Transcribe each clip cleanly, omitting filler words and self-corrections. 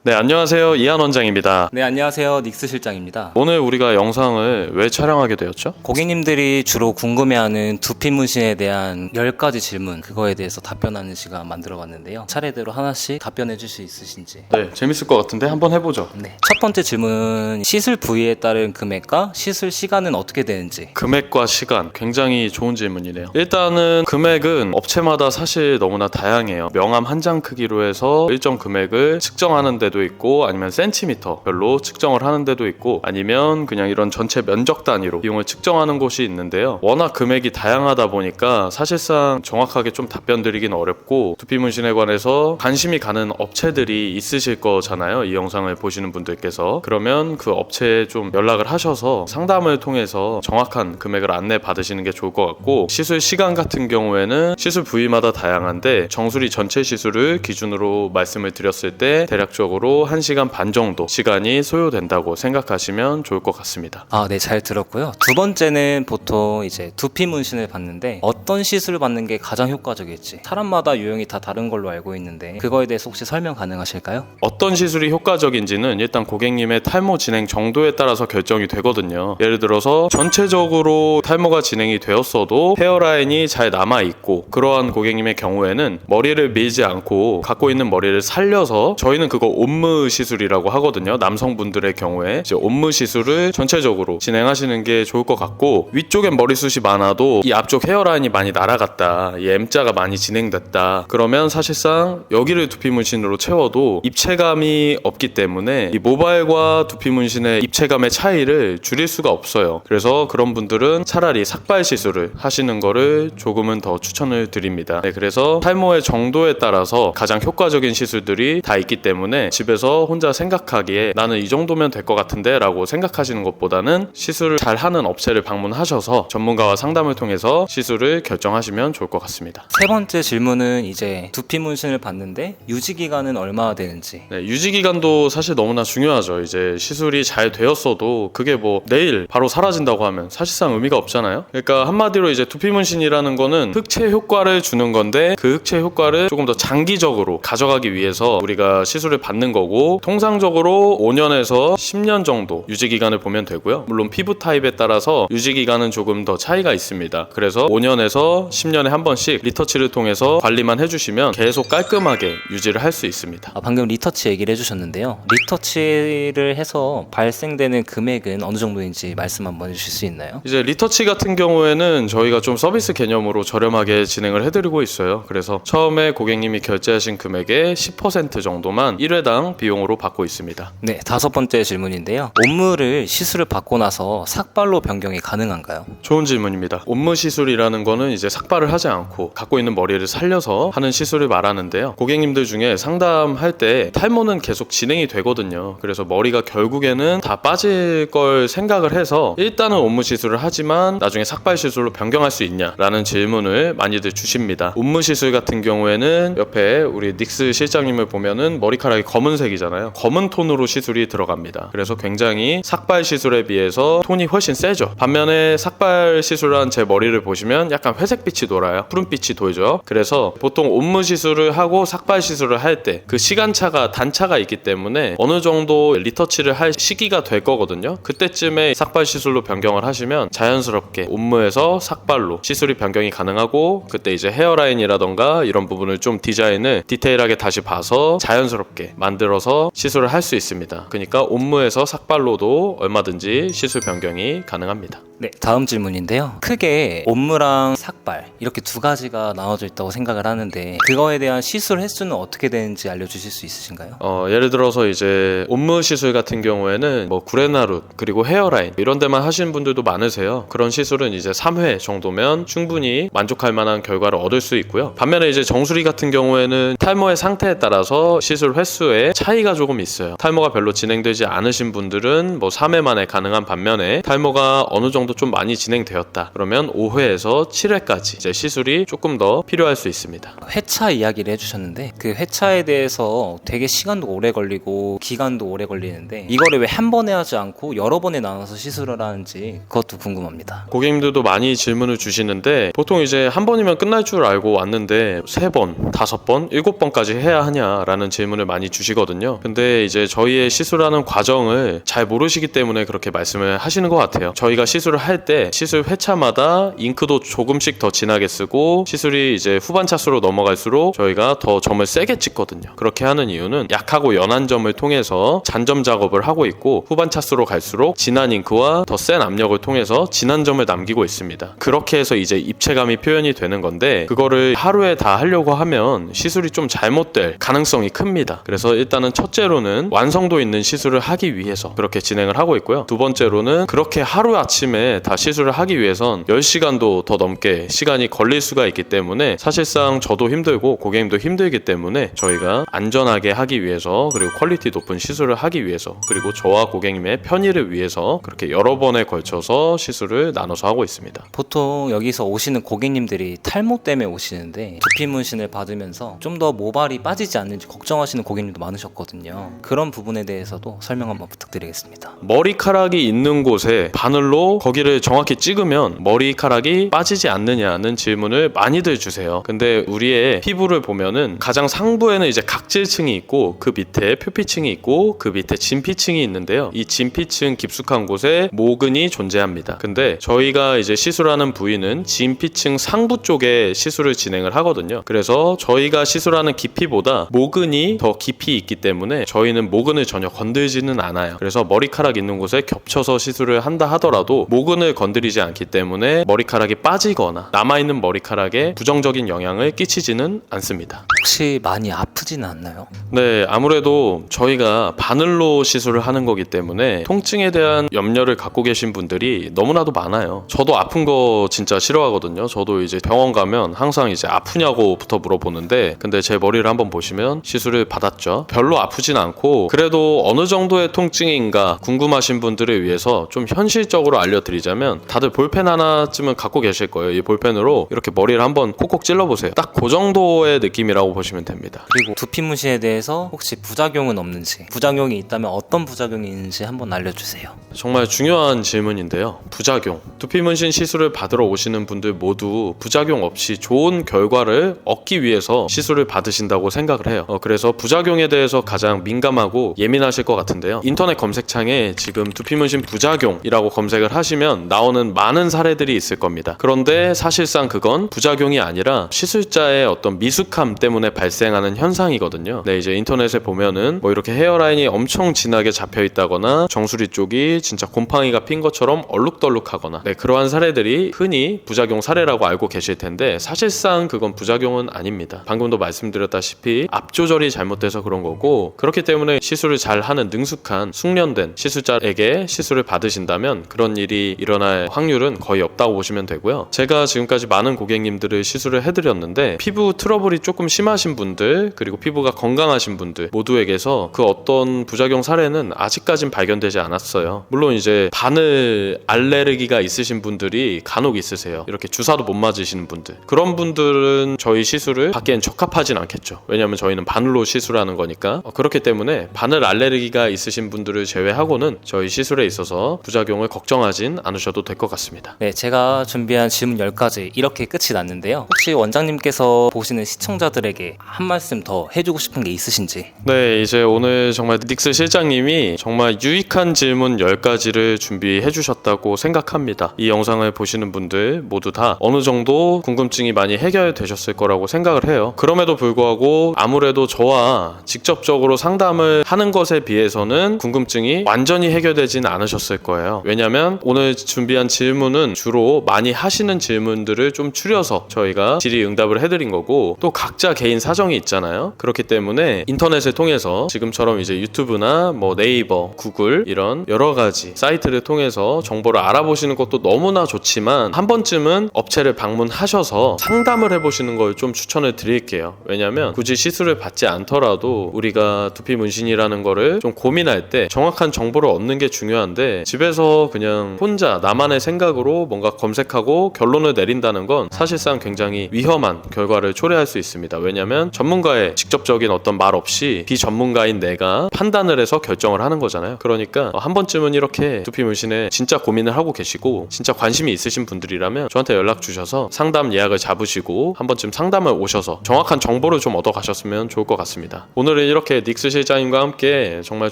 네, 안녕하세요. 이한 원장입니다. 네, 안녕하세요. 닉스 실장입니다. 오늘 우리가 영상을 왜 촬영하게 되었죠? 고객님들이 주로 궁금해하는 두피 문신에 대한 10가지 질문, 그거에 대해서 답변하는 시간 만들어봤는데요. 차례대로 하나씩 답변해 줄 수 있으신지. 네, 재밌을 것 같은데 한번 해보죠. 네. 첫 번째 질문, 시술 부위에 따른 금액과 시술 시간은 어떻게 되는지. 금액과 시간, 굉장히 좋은 질문이네요. 일단은 금액은 업체마다 사실 너무나 다양해요. 명암 한 장 크기로 해서 일정 금액을 측정하는 데도 있고, 아니면 센티미터 별로 측정을 하는 데도 있고, 아니면 그냥 이런 전체 면적 단위로 비용을 측정하는 곳이 있는데요. 워낙 금액이 다양하다 보니까 사실상 정확하게 좀 답변 드리긴 어렵고, 두피 문신에 관해서 관심이 가는 업체들이 있으실 거잖아요. 이 영상을 보시는 분들께서. 그러면 그 업체에 좀 연락을 하셔서 상담을 통해서 정확한 금액을 안내 받으시는 게 좋을 것 같고, 시술 시간 같은 경우에는 시술 부위마다 다양한데 정수리 전체 시술을 기준으로 말씀을 드렸을 때 대략적으로 1시간 반 정도 시간이 소요된다고 생각하시면 좋을 것 같습니다. 네, 잘 들었고요. 두 번째는 보통 이제 두피 문신을 받는데 어떤 시술을 받는 게 가장 효과적일지, 사람마다 유형이 다 다른 걸로 알고 있는데 그거에 대해서 혹시 설명 가능하실까요? 어떤 시술이 효과적인지는 일단 고객님의 탈모 진행 정도에 따라서 결정이 되거든요. 예를 들어서 전체적으로 탈모가 진행이 되었어도 헤어라인이 잘 남아있고, 그러한 고객님의 경우에는 머리를 밀지 않고 갖고 있는 머리를 살려서, 저희는 그거 옴므 시술이라고 하거든요. 남성분들의 경우에 이제 옴므 시술을 전체적으로 진행하시는 게 좋을 것 같고, 위쪽엔 머리숱이 많아도 이 앞쪽 헤어라인이 많이 날아갔다, 이 M자가 많이 진행됐다, 그러면 사실상 여기를 두피 문신으로 채워도 입체감이 없기 때문에 이 모발과 두피 문신의 입체감의 차이를 줄일 수가 없어요. 그래서 그런 분들은 차라리 삭발 시술을 하시는 거를 조금은 더 추천을 드립니다. 네, 그래서 탈모의 정도에 따라서 가장 효과적인 시술들이 다 있기 때문에 집에서 혼자 생각하기에 나는 이 정도면 될 것 같은데 라고 생각하시는 것보다는 시술을 잘 하는 업체를 방문하셔서 전문가와 상담을 통해서 시술을 결정하시면 좋을 것 같습니다. 세 번째 질문은 이제 두피 문신을 받는데 유지 기간은 얼마나 되는지. 네, 유지 기간도 사실 너무나 중요하죠. 이제 시술이 잘 되었어도 그게 뭐 내일 바로 사라진다고 하면 사실상 의미가 없잖아요. 그러니까 한마디로 이제 두피 문신이라는 거는 흑체 효과를 주는 건데, 그 흑체 효과를 조금 더 장기적으로 가져가기 위해서 우리가 시술을 받는 거고, 통상적으로 5년에서 10년 정도 유지 기간을 보면 되고요. 물론 피부 타입에 따라서 유지 기간은 조금 더 차이가 있습니다. 그래서 5년에서 10년에 한 번씩 리터치를 통해서 관리만 해주시면 계속 깔끔하게 유지를 할 수 있습니다. 방금 리터치 얘기를 해주셨는데요. 리터치를 해서 발생되는 금액은 어느 정도인지 말씀 한번 해주실 수 있나요? 이제 리터치 같은 경우에는 저희가 좀 서비스 개념으로 저렴하게 진행을 해드리고 있어요. 그래서 처음에 고객님이 결제하신 금액의 10% 정도만 1회당 비용으로 받고 있습니다. 네, 다섯 번째 질문인데요. 옴므를 시술을 받고 나서 삭발로 변경이 가능한가요? 좋은 질문입니다. 옴므 시술이라는 거는 이제 삭발을 하지 않고 갖고 있는 머리를 살려서 하는 시술을 말하는데요. 고객님들 중에 상담할 때 탈모는 계속 진행이 되거든요. 그래서 머리가 결국에는 다 빠질 걸 생각을 해서 일단은 옴므 시술을 하지만 나중에 삭발 시술로 변경할 수 있냐라는 질문을 많이들 주십니다. 옴므 시술 같은 경우에는 옆에 우리 닉스 실장님을 보면은 머리카락이 검은색이잖아요. 검은 톤으로 시술이 들어갑니다. 그래서 굉장히 삭발 시술에 비해서 톤이 훨씬 세죠. 반면에 삭발 시술한 제 머리를 보시면 약간 회색빛이 돌아요. 푸른빛이 돌죠. 그래서 보통 옴므 시술을 하고 삭발 시술을 할 때 그 시간차가 단차가 있기 때문에 어느 정도 리터치를 할 시기가 될 거거든요. 그때쯤에 삭발 시술로 변경을 하시면 자연스럽게 옴므에서 삭발로 시술이 변경이 가능하고, 그때 이제 헤어라인이라던가 이런 부분을 좀 디자인을 디테일하게 다시 봐서 자연스럽게 만들어서 시술을 할 수 있습니다. 그러니까 옴므에서 삭발로도 얼마든지 시술 변경이 가능합니다. 네, 다음 질문인데요. 크게 옴므랑 삭발 이렇게 두 가지가 나눠져 있다고 생각을 하는데 그거에 대한 시술 횟수는 어떻게 되는지 알려주실 수 있으신가요? 예를 들어서 이제 옴므 시술 같은 경우에는 뭐 구레나룻 그리고 헤어라인 이런 데만 하시는 분들도 많으세요. 그런 시술은 이제 3회 정도면 충분히 만족할 만한 결과를 얻을 수 있고요. 반면에 이제 정수리 같은 경우에는 탈모의 상태에 따라서 시술 횟수에 차이가 조금 있어요. 탈모가 별로 진행되지 않으신 분들은 뭐 3회 만에 가능한 반면에 탈모가 어느 정도 정도 좀 많이 진행되었다. 그러면 5회에서 7회까지 이제 시술이 조금 더 필요할 수 있습니다. 회차 이야기를 해주셨는데 그 회차에 대해서 되게 시간도 오래 걸리고 기간도 오래 걸리는데 이거를 왜 한 번에 하지 않고 여러 번에 나눠서 시술을 하는지 그것도 궁금합니다. 고객님들도 많이 질문을 주시는데 보통 이제 한 번이면 끝날 줄 알고 왔는데 3번, 5번, 7번까지 해야 하냐라는 질문을 많이 주시거든요. 근데 이제 저희의 시술하는 과정을 잘 모르시기 때문에 그렇게 말씀을 하시는 것 같아요. 저희가 시술을 할 때 시술 회차마다 잉크도 조금씩 더 진하게 쓰고 시술이 이제 후반 차수로 넘어갈수록 저희가 더 점을 세게 찍거든요. 그렇게 하는 이유는 약하고 연한 점을 통해서 잔점 작업을 하고 있고 후반 차수로 갈수록 진한 잉크와 더 센 압력을 통해서 진한 점을 남기고 있습니다. 그렇게 해서 이제 입체감이 표현이 되는 건데 그거를 하루에 다 하려고 하면 시술이 좀 잘못될 가능성이 큽니다. 그래서 일단은 첫째로는 완성도 있는 시술을 하기 위해서 그렇게 진행을 하고 있고요. 두 번째로는 그렇게 하루 아침에 다 시술을 하기 위해선 10시간도 더 넘게 시간이 걸릴 수가 있기 때문에 사실상 저도 힘들고 고객님도 힘들기 때문에 저희가 안전하게 하기 위해서 그리고 퀄리티 높은 시술을 하기 위해서 그리고 저와 고객님의 편의를 위해서 그렇게 여러 번에 걸쳐서 시술을 나눠서 하고 있습니다. 보통 여기서 오시는 고객님들이 탈모 때문에 오시는데 두피 문신을 받으면서 좀 더 모발이 빠지지 않는지 걱정하시는 고객님도 많으셨거든요. 그런 부분에 대해서도 설명 한번 부탁드리겠습니다. 머리카락이 있는 곳에 바늘로 거기를 정확히 찍으면 머리카락이 빠지지 않느냐는 질문을 많이들 주세요. 근데 우리의 피부를 보면은 가장 상부에는 이제 각질층이 있고 그 밑에 표피층이 있고 그 밑에 진피층이 있는데요. 이 진피층 깊숙한 곳에 모근이 존재합니다. 근데 저희가 이제 시술하는 부위는 진피층 상부 쪽에 시술을 진행을 하거든요. 그래서 저희가 시술하는 깊이보다 모근이 더 깊이 있기 때문에 저희는 모근을 전혀 건들지는 않아요. 그래서 머리카락 있는 곳에 겹쳐서 시술을 한다 하더라도 모근을 건드리지 않기 때문에 머리카락이 빠지거나 남아있는 머리카락에 부정적인 영향을 끼치지는 않습니다. 혹시 많이 아프지는 않나요? 네, 아무래도 저희가 바늘로 시술을 하는 거기 때문에 통증에 대한 염려를 갖고 계신 분들이 너무나도 많아요. 저도 아픈 거 진짜 싫어하거든요. 저도 이제 병원 가면 항상 이제 아프냐고부터 물어보는데 근데 제 머리를 한번 보시면 시술을 받았죠. 별로 아프진 않고 그래도 어느 정도의 통증인가 궁금하신 분들을 위해서 좀 현실적으로 알려드리자면 다들 볼펜 하나쯤은 갖고 계실 거예요. 이 볼펜으로 이렇게 머리를 한번 콕콕 찔러보세요. 딱 그 정도의 느낌이라고 보시면 됩니다. 그리고 두피 문신에 대해서 혹시 부작용은 없는지, 부작용이 있다면 어떤 부작용이 있는지 한번 알려주세요. 정말 중요한 질문인데요. 부작용. 두피 문신 시술을 받으러 오시는 분들 모두 부작용 없이 좋은 결과를 얻기 위해서 시술을 받으신다고 생각을 해요. 그래서 부작용에 대해서 가장 민감하고 예민하실 것 같은데요. 인터넷 검색창에 지금 두피 문신 부작용이라고 검색을 하시면 나오는 많은 사례들이 있을 겁니다. 그런데 사실상 그건 부작용이 아니라 시술자의 어떤 미숙함 때문에 발생하는 현상이거든요. 네, 이제 인터넷에 보면은 뭐 이렇게 헤어라인이 엄청 진하게 잡혀 있다거나 정수리 쪽이 진짜 곰팡이가 핀 것처럼 얼룩덜룩하거나 네, 그러한 사례들이 흔히 부작용 사례라고 알고 계실 텐데 사실상 그건 부작용은 아닙니다. 방금도 말씀드렸다시피 압 조절이 잘못돼서 그런 거고 그렇기 때문에 시술을 잘 하는 능숙한 숙련된 시술자에게 시술을 받으신다면 그런 일이 일어날 확률은 거의 없다고 보시면 되고요. 제가 지금까지 많은 고객님들을 시술을 해드렸는데 피부 트러블이 조금 심하신 분들 그리고 피부가 건강하신 분들 모두에게서 그 어떤 부작용 사례는 아직까진 발견되지 않았어요. 물론 이제 바늘 알레르기가 있으신 분들이 간혹 있으세요. 이렇게 주사도 못 맞으시는 분들 그런 분들은 저희 시술을 받기엔 적합하진 않겠죠. 왜냐하면 저희는 바늘로 시술하는 거니까 그렇기 때문에 바늘 알레르기가 있으신 분들을 제외하고는 저희 시술에 있어서 부작용을 걱정하진 않으셔도 될 것 같습니다. 네, 제가 준비한 질문 10가지 이렇게 끝이 났는데요. 혹시 원장님께서 보시는 시청자들에게 한 말씀 더 해주고 싶은 게 있으신지? 네, 이제 오늘 정말 닉스 실장님이 정말 유익한 질문 10가지를 준비해 주셨다고 생각합니다. 이 영상을 보시는 분들 모두 다 어느 정도 궁금증이 많이 해결되셨을 거라고 생각을 해요. 그럼에도 불구하고 아무래도 저와 직접적으로 상담을 하는 것에 비해서는 궁금증이 완전히 해결되진 않으셨을 거예요. 왜냐면 오늘 준비한 질문은 주로 많이 하시는 질문들을 좀 추려서 저희가 질의응답을 해드린 거고 또 각자 개인 사정이 있잖아요. 그렇기 때문에 인터넷을 통해서 지금처럼 이제 유튜브나 뭐 네이버, 구글 이런 여러 가지 사이트를 통해서 정보를 알아보시는 것도 너무나 좋지만 한 번쯤은 업체를 방문하셔서 상담을 해보시는 걸 좀 추천을 드릴게요. 왜냐면 굳이 시술을 받지 않더라도 우리가 두피 문신이라는 거를 좀 고민할 때 정확한 정보를 얻는 게 중요한데 집에서 그냥 혼자 혼자 나만의 생각으로 뭔가 검색하고 결론을 내린다는 건 사실상 굉장히 위험한 결과를 초래할 수 있습니다. 왜냐하면 전문가의 직접적인 어떤 말 없이 비전문가인 내가 판단을 해서 결정을 하는 거잖아요. 그러니까 한 번쯤은 이렇게 두피 문신에 진짜 고민을 하고 계시고 진짜 관심이 있으신 분들이라면 저한테 연락 주셔서 상담 예약을 잡으시고 한 번쯤 상담을 오셔서 정확한 정보를 좀 얻어 가셨으면 좋을 것 같습니다. 오늘은 이렇게 닉스 실장님과 함께 정말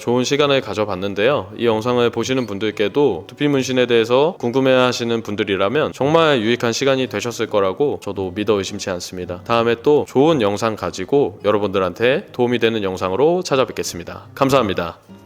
좋은 시간을 가져봤는데요. 이 영상을 보시는 분들께도 두피 문신에 대해서 궁금해하시는 분들이라면 정말 유익한 시간이 되셨을 거라고 저도 믿어 의심치 않습니다. 다음에 또 좋은 영상 가지고 여러분들한테 도움이 되는 영상으로 찾아뵙겠습니다. 감사합니다.